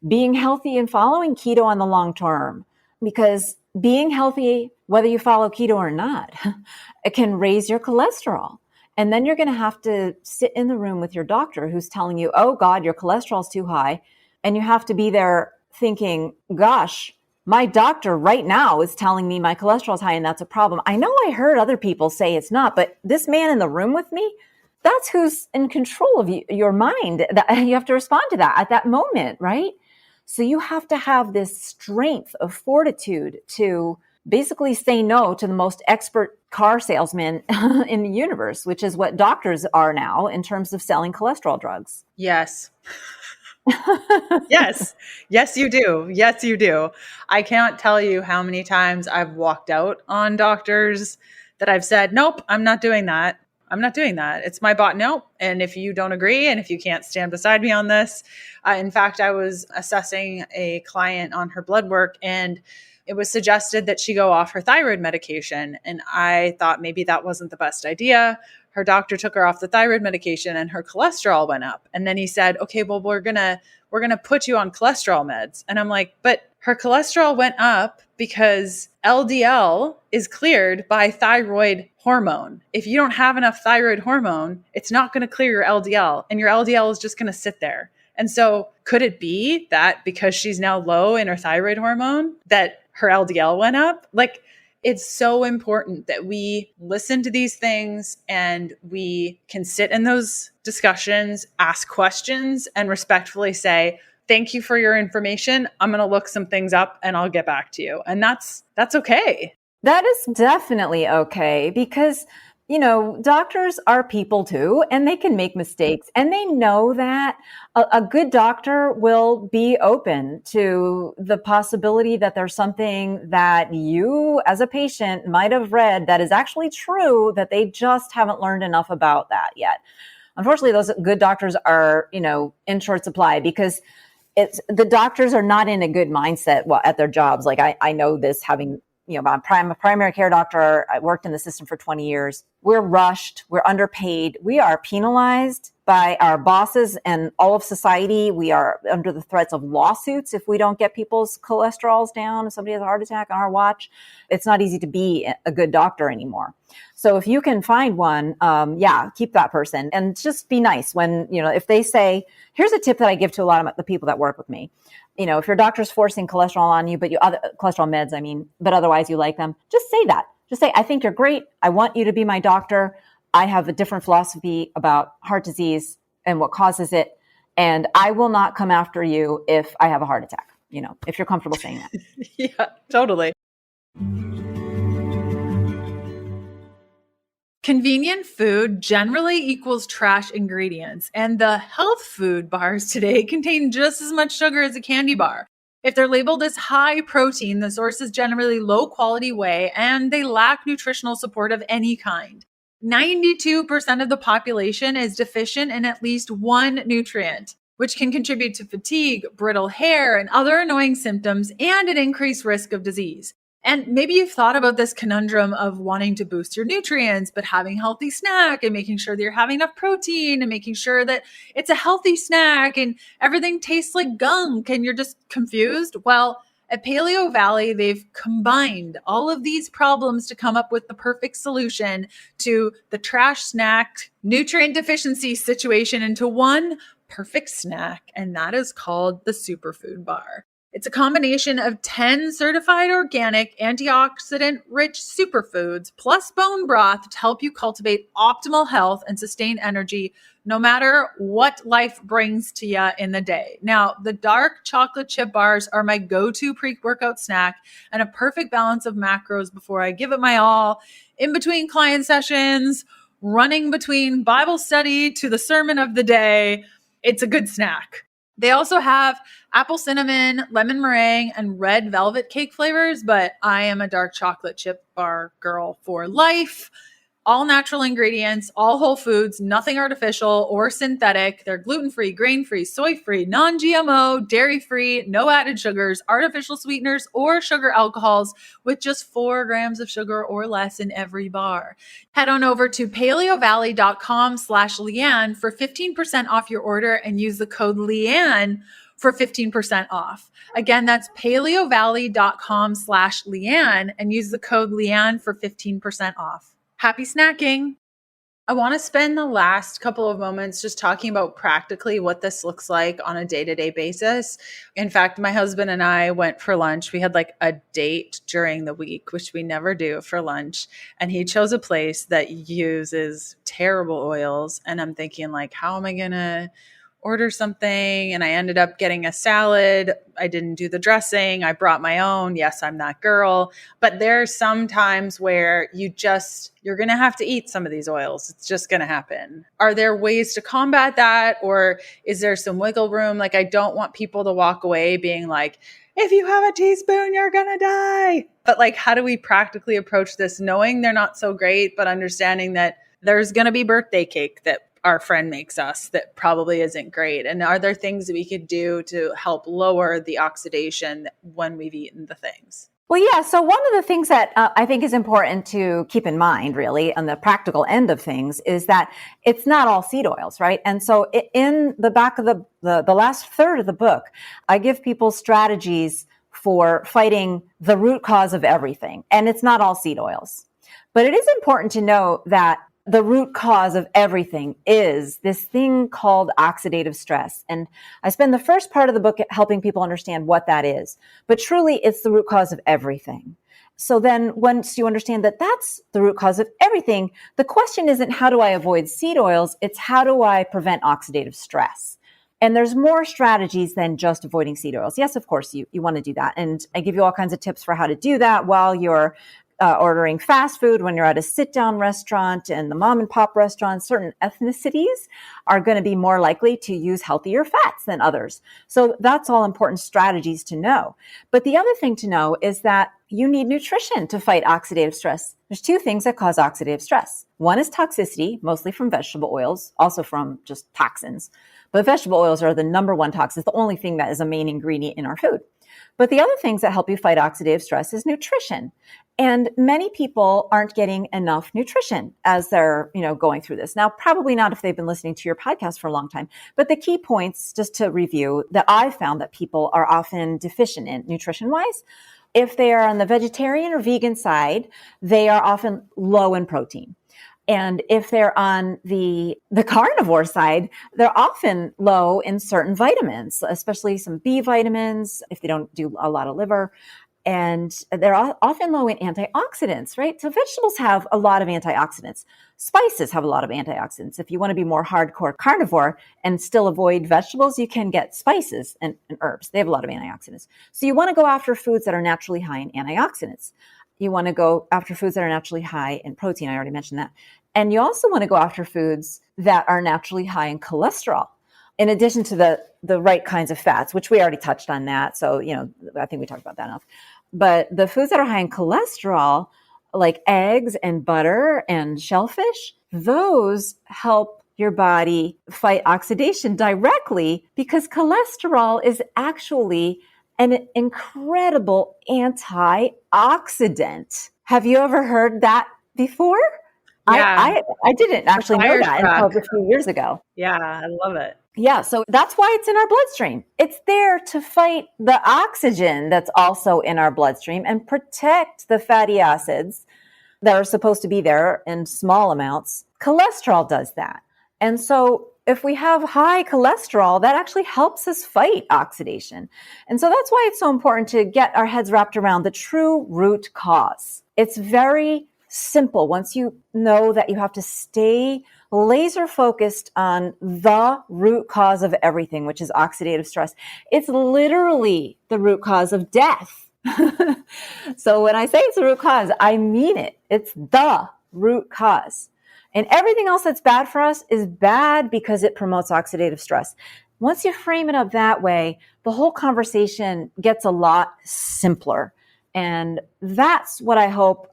being healthy and following keto on the long term. Because being healthy, whether you follow keto or not, it can raise your cholesterol. And then you're going to have to sit in the room with your doctor who's telling you, oh God, your cholesterol's too high. And you have to be there thinking, gosh, my doctor right now is telling me my cholesterol is high and that's a problem. I know I heard other people say it's not, but this man in the room with me, that's who's in control of your mind. You have to respond to that at that moment, right? So you have to have this strength of fortitude to basically say no to the most expert car salesman in the universe, which is what doctors are now in terms of selling cholesterol drugs. Yes. Yes. Yes, you do. Yes, you do. I can't tell you how many times I've walked out on doctors that I've said, nope, I'm not doing that. I'm not doing that. It's my bot. Nope. And if you don't agree, and if you can't stand beside me on this, in fact, I was assessing a client on her blood work and it was suggested that she go off her thyroid medication. And I thought maybe that wasn't the best idea. Her doctor took her off the thyroid medication and her cholesterol went up. And then he said, okay, well, we're going to put you on cholesterol meds. And I'm like, but her cholesterol went up because LDL is cleared by thyroid hormone. If you don't have enough thyroid hormone, it's not going to clear your LDL and your LDL is just going to sit there. And so could it be that because she's now low in her thyroid hormone that her LDL went up? Like, it's so important that we listen to these things and we can sit in those discussions, ask questions, and respectfully say, thank you for your information. I'm going to look some things up and I'll get back to you. And that's okay. That is definitely okay because, doctors are people too, and they can make mistakes. And they know that a good doctor will be open to the possibility that there's something that you as a patient might have read that is actually true, that they just haven't learned enough about that yet. Unfortunately, those good doctors are, in short supply because the doctors are not in a good mindset at their jobs. Like I know this, having I'm a primary care doctor. I worked in the system for 20 years. We're rushed. We're underpaid. We are penalized by our bosses and all of society. We are under the threats of lawsuits if we don't get people's cholesterols down. If somebody has a heart attack on our watch, it's not easy to be a good doctor anymore. So if you can find one, keep that person and just be nice when, if they say, here's a tip that I give to a lot of the people that work with me. If your doctor's forcing cholesterol on you, but cholesterol meds, but otherwise you like them, just say that. Just say, I think you're great. I want you to be my doctor. I have a different philosophy about heart disease and what causes it. And I will not come after you if I have a heart attack, if you're comfortable saying that. Yeah, totally. Convenient food generally equals trash ingredients, and the health food bars today contain just as much sugar as a candy bar. If they're labeled as high protein, the source is generally low quality whey, and they lack nutritional support of any kind. 92% of the population is deficient in at least one nutrient, which can contribute to fatigue, brittle hair, and other annoying symptoms, and an increased risk of disease. And maybe you've thought about this conundrum of wanting to boost your nutrients, but having a healthy snack and making sure that you're having enough protein and making sure that it's a healthy snack and everything tastes like gunk and you're just confused. Well, at Paleo Valley, they've combined all of these problems to come up with the perfect solution to the trash snack nutrient deficiency situation into one perfect snack, and that is called the Superfood Bar. It's a combination of 10 certified organic, antioxidant-rich superfoods plus bone broth to help you cultivate optimal health and sustain energy no matter what life brings to you in the day. Now, the dark chocolate chip bars are my go-to pre-workout snack and a perfect balance of macros before I give it my all, in between client sessions, running between Bible study to the sermon of the day. It's a good snack. They also have apple cinnamon, lemon meringue, and red velvet cake flavors, but I am a dark chocolate chip bar girl for life. All natural ingredients, all whole foods, nothing artificial or synthetic. They're gluten-free, grain-free, soy-free, non-GMO, dairy-free, no added sugars, artificial sweeteners, or sugar alcohols, with just 4 grams of sugar or less in every bar. Head on over to paleovalley.com/Leanne for 15% off your order and use the code Leanne for 15% off. Again, that's paleovalley.com/Leanne and use the code Leanne for 15% off. Happy snacking. I want to spend the last couple of moments just talking about practically what this looks like on a day-to-day basis. In fact, my husband and I went for lunch. We had like a date during the week, which we never do for lunch. And he chose a place that uses terrible oils. And I'm thinking like, how am I going to order something? And I ended up getting a salad. I didn't do the dressing. I brought my own. Yes, I'm that girl. But there's some times where you're going to have to eat some of these oils. It's just going to happen. Are there ways to combat that? Or is there some wiggle room? Like, I don't want people to walk away being like, if you have a teaspoon, you're going to die. But like, how do we practically approach this, knowing they're not so great, but understanding that there's going to be birthday cake that our friend makes us that probably isn't great? And are there things that we could do to help lower the oxidation when we've eaten the things? Well, yeah. So one of the things that I think is important to keep in mind, really, on the practical end of things, is that it's not all seed oils, right? And so in the back of the last third of the book, I give people strategies for fighting the root cause of everything. And it's not all seed oils. But it is important to know that the root cause of everything is this thing called oxidative stress. And I spend the first part of the book helping people understand what that is. But truly, it's the root cause of everything. So then once you understand that that's the root cause of everything, the question isn't how do I avoid seed oils? It's how do I prevent oxidative stress? And there's more strategies than just avoiding seed oils. Yes, of course, you want to do that. And I give you all kinds of tips for how to do that while you're ordering fast food, when you're at a sit-down restaurant, and the mom and pop restaurants. Certain ethnicities are going to be more likely to use healthier fats than others. So that's all important strategies to know. But the other thing to know is that you need nutrition to fight oxidative stress. There's 2 things that cause oxidative stress. One is toxicity, mostly from vegetable oils, also from just toxins. But vegetable oils are the number one toxin. It's the only thing that is a main ingredient in our food. But the other things that help you fight oxidative stress is nutrition. And many people aren't getting enough nutrition as they're, going through this. Now, probably not if they've been listening to your podcast for a long time. But the key points, just to review, that I've found that people are often deficient in nutrition-wise, if they are on the vegetarian or vegan side, they are often low in protein. And if they're on the carnivore side, they're often low in certain vitamins, especially some B vitamins, if they don't do a lot of liver. And they're often low in antioxidants, right? So vegetables have a lot of antioxidants. Spices have a lot of antioxidants. If you want to be more hardcore carnivore and still avoid vegetables, you can get spices and herbs. They have a lot of antioxidants. So you want to go after foods that are naturally high in antioxidants. You want to go after foods that are naturally high in protein. I already mentioned that. And you also want to go after foods that are naturally high in cholesterol, in addition to the right kinds of fats, which we already touched on that. So, I think we talked about that enough. But the foods that are high in cholesterol, like eggs and butter and shellfish, those help your body fight oxidation directly because cholesterol is actually an incredible antioxidant. Have you ever heard that before? Yeah. I didn't actually know that Firecrack. until a few years ago. Yeah, I love it. Yeah, so that's why it's in our bloodstream. It's there to fight the oxygen that's also in our bloodstream and protect the fatty acids that are supposed to be there in small amounts. Cholesterol does that. And so if we have high cholesterol, that actually helps us fight oxidation. And so that's why it's so important to get our heads wrapped around the true root cause. It's very simple. Once you know that you have to stay laser focused on the root cause of everything, which is oxidative stress, it's literally the root cause of death. So when I say it's the root cause, I mean it. It's the root cause. And everything else that's bad for us is bad because it promotes oxidative stress. Once you frame it up that way, the whole conversation gets a lot simpler. And that's what I hope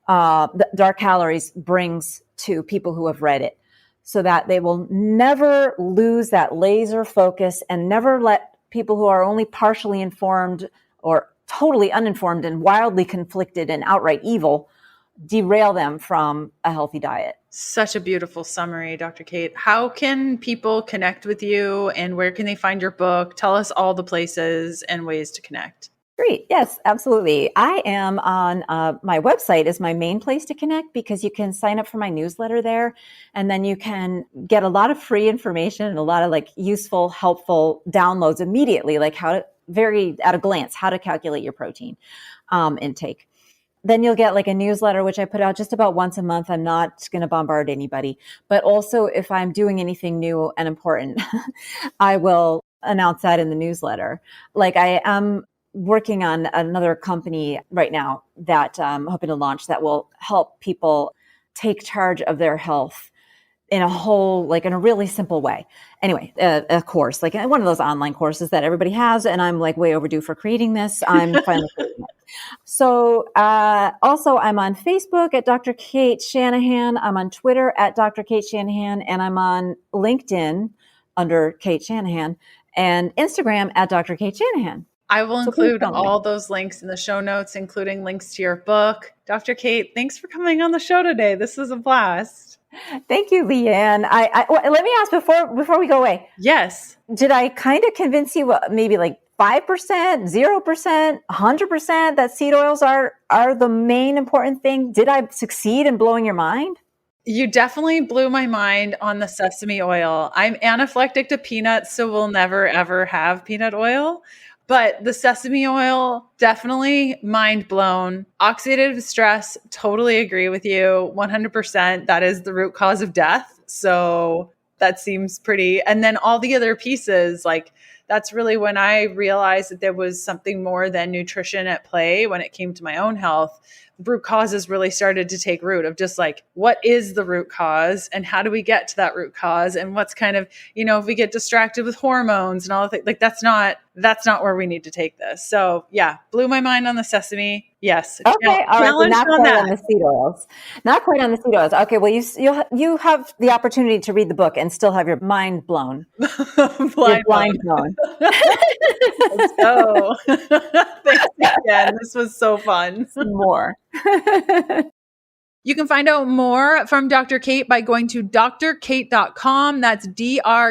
Dark Calories brings to people who have read it, so that they will never lose that laser focus and never let people who are only partially informed or totally uninformed and wildly conflicted and outright evil derail them from a healthy diet. Such a beautiful summary, Dr. Cate. How can people connect with you and where can they find your book? Tell us all the places and ways to connect. Great. Yes, absolutely. I am on my website is my main place to connect because you can sign up for my newsletter there. And then you can get a lot of free information and a lot of useful, helpful downloads immediately, like very at a glance, how to calculate your protein intake. Then you'll get a newsletter, which I put out just about once a month. I'm not going to bombard anybody, but also if I'm doing anything new and important, I will announce that in the newsletter. I am working on another company right now that I'm hoping to launch that will help people take charge of their health in a really simple way. Anyway, a course, one of those online courses that everybody has. And I'm way overdue for creating this. I'm finally creating it. So, also I'm on Facebook at Dr. Cate Shanahan. I'm on Twitter at Dr. Cate Shanahan, and I'm on LinkedIn under Cate Shanahan and Instagram at Dr. Cate Shanahan. I will include all those links in the show notes, including links to your book. Dr. Cate, thanks for coming on the show today. This was a blast. Thank you, Leanne. Let me ask before we go away. Yes. Did I kind of convince you maybe 5%, 0%, 100% that seed oils are the main important thing? Did I succeed in blowing your mind? You definitely blew my mind on the sesame oil. I'm anaphylactic to peanuts, so we'll never, ever have peanut oil. But the sesame oil, definitely mind blown. Oxidative stress, totally agree with you. 100%. That is the root cause of death. So that seems pretty. And then all the other pieces, that's really when I realized that there was something more than nutrition at play when it came to my own health. Root causes really started to take root of just what is the root cause and how do we get to that root cause? And what's kind of, if we get distracted with hormones and all the things, that's not that's not where we need to take this. So yeah, blew my mind on the sesame. Yes. Okay, all right. So not on quite that. on the seed oils. Not quite on the seed oils. Okay, well, you have the opportunity to read the book and still have your mind blown. blind blown. Let's go. Thanks again. This was so fun. More. You can find out more from Dr. Cate by going to drcate.com. That's drkat.com.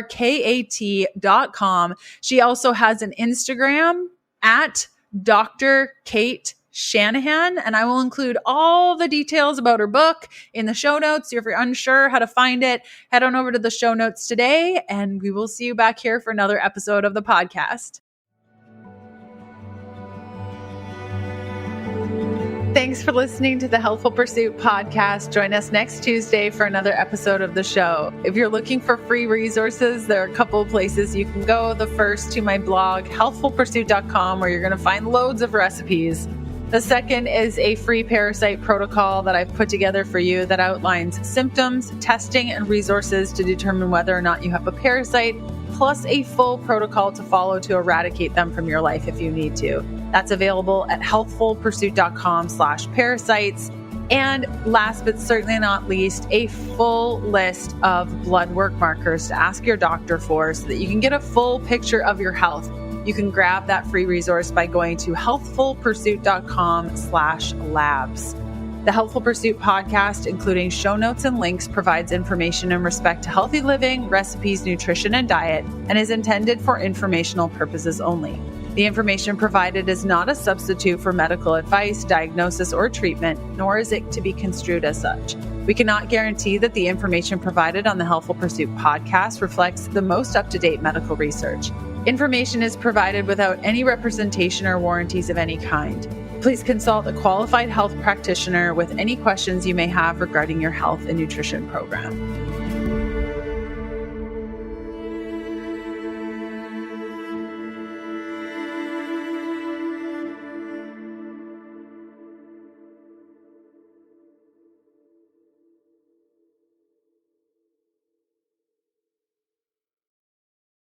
She also has an Instagram at Dr. Cate Shanahan, and I will include all the details about her book in the show notes. So if you're unsure how to find it, head on over to the show notes today, and we will see you back here for another episode of the podcast. Thanks for listening to the Healthful Pursuit Podcast. Join us next Tuesday for another episode of the show. If you're looking for free resources, there are a couple of places you can go. The first to my blog, healthfulpursuit.com, where you're going to find loads of recipes. The second is a free parasite protocol that I've put together for you that outlines symptoms, testing, and resources to determine whether or not you have a parasite, plus a full protocol to follow to eradicate them from your life if you need to. That's available at healthfulpursuit.com/parasites. And last but certainly not least, a full list of blood work markers to ask your doctor for so that you can get a full picture of your health. You can grab that free resource by going to healthfulpursuit.com/labs. The Healthful Pursuit Podcast, including show notes and links, provides information in respect to healthy living, recipes, nutrition, and diet, and is intended for informational purposes only. The information provided is not a substitute for medical advice, diagnosis, or treatment, nor is it to be construed as such. We cannot guarantee that the information provided on the Healthful Pursuit Podcast reflects the most up-to-date medical research. Information is provided without any representation or warranties of any kind. Please consult a qualified health practitioner with any questions you may have regarding your health and nutrition program.